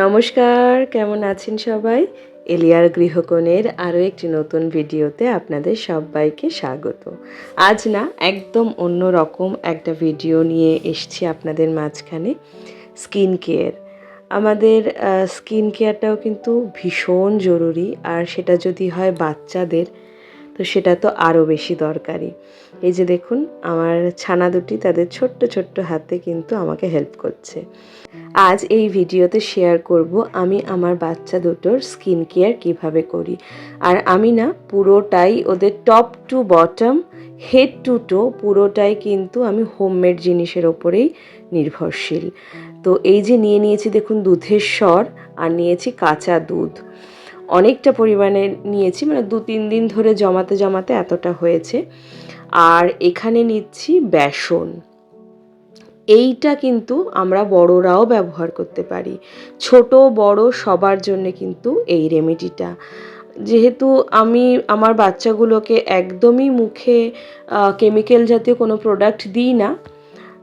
নমস্কার, কেমন আছেন সবাই? এলিয়ার গৃহকোণের আরও একটি নতুন ভিডিওতে আপনাদের সবাইকে স্বাগত। আজ না একদম অন্য রকম একটা ভিডিও নিয়ে এসেছি আপনাদের মাঝখানে। Skin care. আমাদের স্কিন কেয়ারটাও কিন্তু ভীষণ জরুরি, আর সেটা যদি হয় বাচ্চাদের, তো সেটা তো আরও বেশি দরকারি। এই যে দেখুন, আমার ছানা দুটি তাদের ছোট্ট ছোট্ট হাতে কিন্তু আমাকে হেল্প করছে। আজ এই ভিডিওতে শেয়ার করব আমি আমার বাচ্চা দুটোর স্কিন কেয়ার কীভাবে করি। আর আমি না পুরোটাই ওদের top to bottom, head to toe পুরোটাই কিন্তু আমি হোমমেড জিনিসের ওপরেই নির্ভরশীল। তো এই যে নিয়েছি দেখুন দুধের স্বর, আর নিয়েছি কাঁচা দুধ। অনেকটা পরিমাণে নিয়েছি, মানে 2-3 দিন ধরে জমাতে জমাতে এতটা হয়েছে। আর এখানে নিচ্ছি বেসন। এইটা কিন্তু আমরা বড়রাও ব্যবহার করতে পারি, ছোট বড় সবার জন্য কিন্তু এই রেমেডিটা। যেহেতু আমি আমার বাচ্চাগুলোকে একদমই মুখে কেমিক্যাল জাতীয় কোনো প্রোডাক্ট দিই না,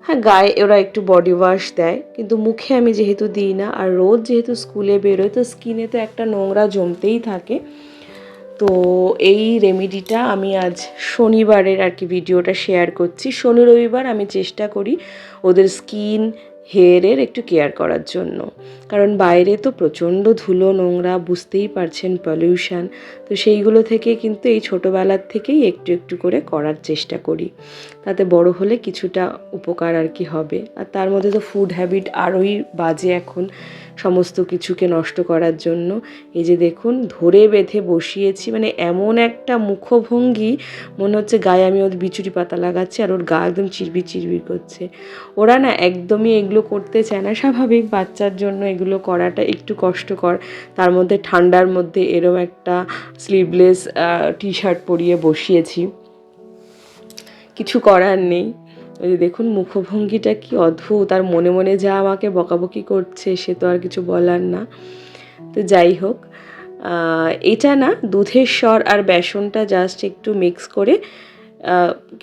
হ্যাঁ গায়ে ওরা একটু বডি ওয়াশ দেয়, কিন্তু মুখে আমি যেহেতু দিই না, আর রোজ যেহেতু স্কুলে বেরোয়, তো স্কিনে তো একটা নোংরা জমতেই থাকে। তো এই রেমেডিটা আমি আজ শনিবারের আর কি ভিডিওটা শেয়ার করছি। শনি রবিবার আমি চেষ্টা করি ওদের স্কিন হেয়ারের একটু কেয়ার করার জন্য, কারণ বাইরে তো প্রচণ্ড ধুলো নোংরা, বুঝতেই পারছেন, পলিউশন। তো সেইগুলো থেকে কিন্তু এই ছোটোবেলার থেকেই একটু একটু করে করার চেষ্টা করি, তাতে বড় হলে কিছুটা উপকার আর কি হবে। আর তার মধ্যে তো ফুড হ্যাবিট আরোই বাজে এখন, সমস্ত কিছুকে নষ্ট করার জন্য। এই যে দেখুন, ধরে বেঁধে বসিয়েছি, মানে এমন একটা মুখভঙ্গি মনে হচ্ছে গায়ে আমি ওর বিচুরি পাতা লাগাচ্ছি, আর ওর গা একদম চিরবির চিরবির করছে। ওরা না একদমই এগুলো করতে চায় না। স্বাভাবিক, বাচ্চার জন্য এগুলো করাটা একটু কষ্টকর। তার মধ্যে ঠান্ডার মধ্যে এরম একটা স্লিভলেস টি শার্ট পরিয়ে বসিয়েছি, কিছু করার নেই। ওই যে দেখুন মুখভঙ্গিটা কি অদ্ভুত, আর মনে মনে যা আমাকে বকাবকি করছে সে তো আর কিছু বলার না। তো যাই হোক, এটা না দুধের স্বর আর বেসনটা জাস্ট একটু মিক্স করে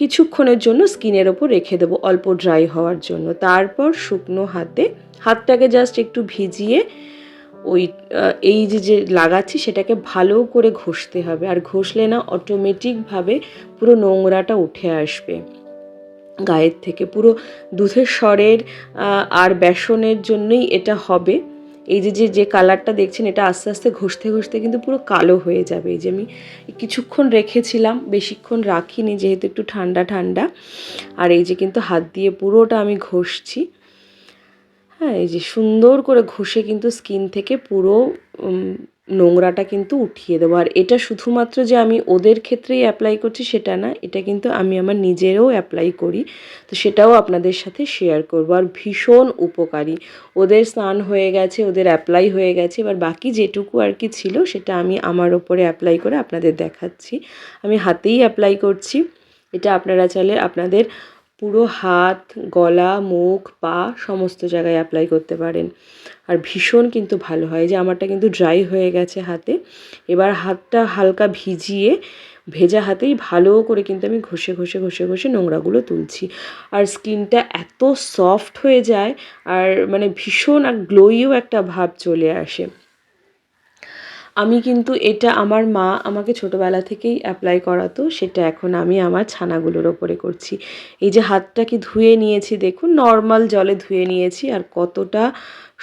কিছুক্ষণের জন্য স্কিনের ওপর রেখে দেবো, অল্প ড্রাই হওয়ার জন্য। তারপর শুকনো হাতটাকে জাস্ট একটু ভিজিয়ে ওই এই যে লাগাচ্ছি সেটাকে ভালো করে ঘষতে হবে। আর ঘষলে না অটোমেটিকভাবে পুরো নোংরাটা উঠে আসবে গায়ের থেকে। পুরো দুধের স্বরের আর বেসনের জন্যই এটা হবে। এই যে কালারটা দেখছেন, এটা আস্তে আস্তে ঘষতে ঘষতে কিন্তু পুরো কালো হয়ে যাবে। এই যে আমি কিছুক্ষণ রেখেছিলাম, বেশিক্ষণ রাখিনি যেহেতু একটু ঠান্ডা ঠান্ডা। আর এই যে কিন্তু হাত দিয়ে পুরোটা আমি ঘষছি। হ্যাঁ, এই যে সুন্দর করে ঘষে কিন্তু স্কিন থেকে পুরো নোংরাটা কিন্তু উঠিয়ে দেবো। আর এটা শুধুমাত্র যে আমি ওদের ক্ষেত্রেই অ্যাপ্লাই করছি সেটা না, এটা কিন্তু আমি আমার নিজেরও অ্যাপ্লাই করি, তো সেটাও আপনাদের সাথে শেয়ার করব। আর ভীষণ উপকারী। ওদের স্নান হয়ে গেছে, ওদের অ্যাপ্লাই হয়ে গেছে, এবার বাকি যেটুকু আর কি ছিল সেটা আমি আমার ওপরে অ্যাপ্লাই করে আপনাদের দেখাচ্ছি। আমি হাতেই অ্যাপ্লাই করছি। এটা আপনারা চাইলে আপনাদের পুরো হাত, গলা, মুখ, পা সমস্ত জায়গায় অ্যাপ্লাই করতে পারেন। আর ভীষণ কিন্তু ভালো হয়। যে আমারটা কিন্তু ড্রাই হয়ে গেছে হাতে, এবার হাতটা হালকা ভিজিয়ে ভেজা হাতেই ভালো করে কিন্তু আমি ঘষে ঘষে ঘষে ঘষে নোংরাগুলো তুলছি। আর স্কিনটা এত সফট হয়ে যায়, আর মানে ভীষণ আর গ্লোইও একটা ভাব চলে আসে। আমি কিন্তু এটা আমার মা আমাকে ছোটোবেলা থেকেই অ্যাপ্লাই করাতো, সেটা এখন আমি আমার ছানাগুলোর ওপরে করছি। এই যে হাতটাকে ধুয়ে নিয়েছি দেখুন, নর্মাল জলে ধুয়ে নিয়েছি, আর কতটা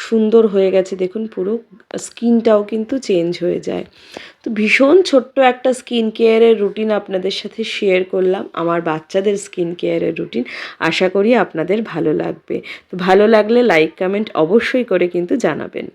সুন্দর হয়ে গেছে দেখুন, পুরো স্কিনটাও কিন্তু চেঞ্জ হয়ে যায়। তো ভীষণ ছোট্ট একটা স্কিন কেয়ারের রুটিন আপনাদের সাথে শেয়ার করলাম, আমার বাচ্চাদের স্কিন কেয়ারের রুটিন। আশা করি আপনাদের ভালো লাগবে। তো ভালো লাগলে লাইক কমেন্ট অবশ্যই করে কিন্তু জানাবেন।